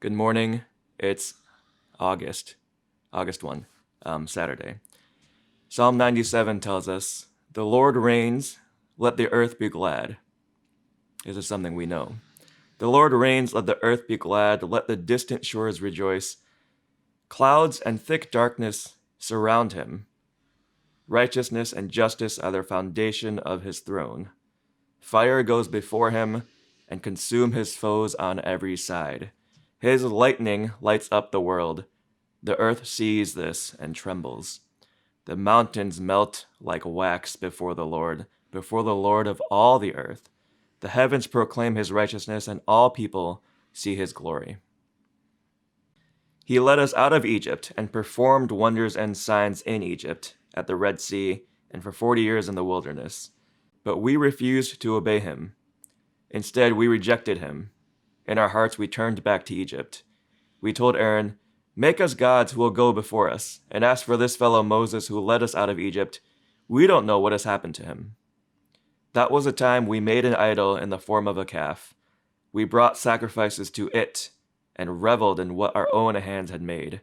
Good morning. It's August 1, Saturday. Psalm 97 tells us, "The Lord reigns, let the earth be glad." This is something we know. "The Lord reigns, let the earth be glad, let the distant shores rejoice. Clouds and thick darkness surround him. Righteousness and justice are the foundation of his throne. Fire goes before him and consume his foes on every side. His lightning lights up the world. The earth sees this and trembles. The mountains melt like wax before the Lord of all the earth. The heavens proclaim his righteousness, and all people see his glory. He led us out of Egypt and performed wonders and signs in Egypt, at the Red Sea, and for 40 years in the wilderness. But we refused to obey him. Instead, we rejected him. In our hearts, we turned back to Egypt. We told Aaron, 'Make us gods who will go before us.' And as for this fellow Moses who led us out of Egypt, we don't know what has happened to him." That was a time we made an idol in the form of a calf. We brought sacrifices to it and reveled in what our own hands had made.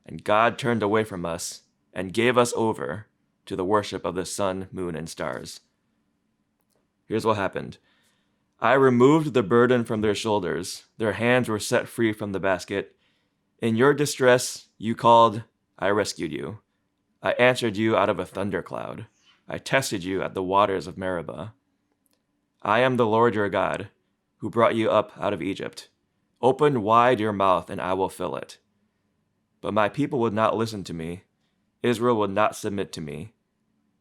And God turned away from us and gave us over to the worship of the sun, moon, and stars. Here's what happened. I removed the burden from their shoulders. Their hands were set free from the basket. In your distress, you called, I rescued you. I answered you out of a thundercloud. I tested you at the waters of Meribah. I am the Lord your God, who brought you up out of Egypt. Open wide your mouth, and I will fill it. But my people would not listen to me. Israel would not submit to me.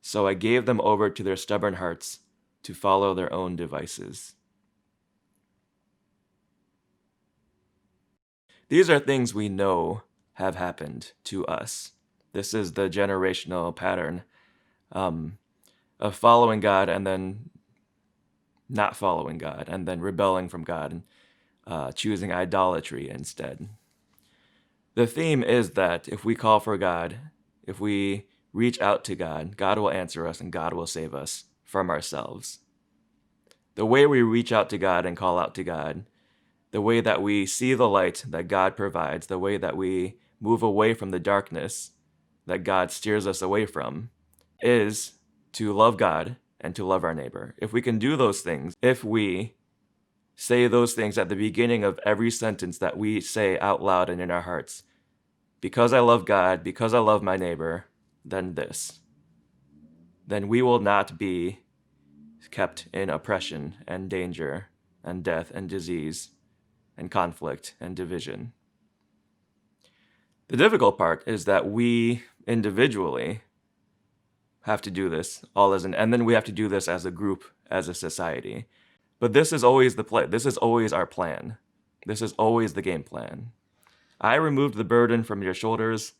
So I gave them over to their stubborn hearts to follow their own devices. These are things we know have happened to us. This is the generational pattern of following God and then not following God, and then rebelling from God and choosing idolatry instead. The theme is that if we call for God, if we reach out to God, God will answer us and God will save us from ourselves. The way we reach out to God and call out to God, the way that we see the light that God provides, the way that we move away from the darkness that God steers us away from, is to love God and to love our neighbor. If we can do those things, if we say those things at the beginning of every sentence that we say out loud and in our hearts, because I love God, because I love my neighbor, then we will not be kept in oppression and danger and death and disease and conflict and division. The difficult part is that we individually have to do this and then we have to do this as a group, as a society. But this is always the play. This is always our plan. This is always the game plan. I removed the burden from your shoulders.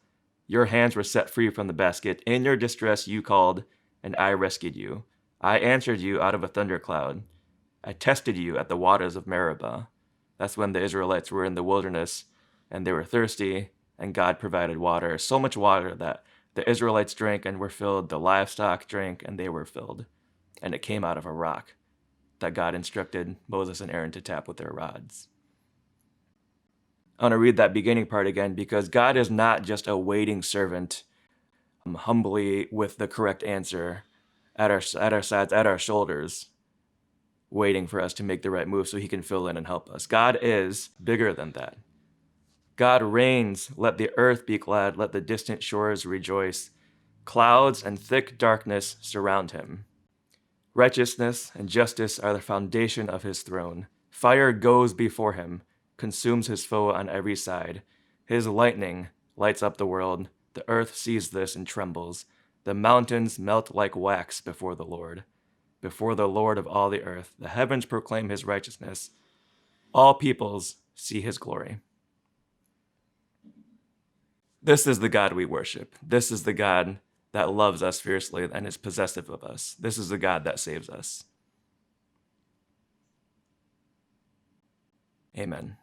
Your hands were set free from the basket. In your distress, you called, and I rescued you. I answered you out of a thundercloud. I tested you at the waters of Meribah. That's when the Israelites were in the wilderness and they were thirsty, and God provided water, so much water that the Israelites drank and were filled, the livestock drank and they were filled. And it came out of a rock that God instructed Moses and Aaron to tap with their rods. I want to read that beginning part again, because God is not just a waiting servant, humbly with the correct answer at our sides, at our shoulders, waiting for us to make the right move so he can fill in and help us. God is bigger than that. God reigns, let the earth be glad, let the distant shores rejoice. Clouds and thick darkness surround him. Righteousness and justice are the foundation of his throne. Fire goes before him, consumes his foe on every side. His lightning lights up the world. The earth sees this and trembles. The mountains melt like wax before the Lord of all the earth. The heavens proclaim his righteousness. All peoples see his glory. This is the God we worship. This is the God that loves us fiercely and is possessive of us. This is the God that saves us. Amen.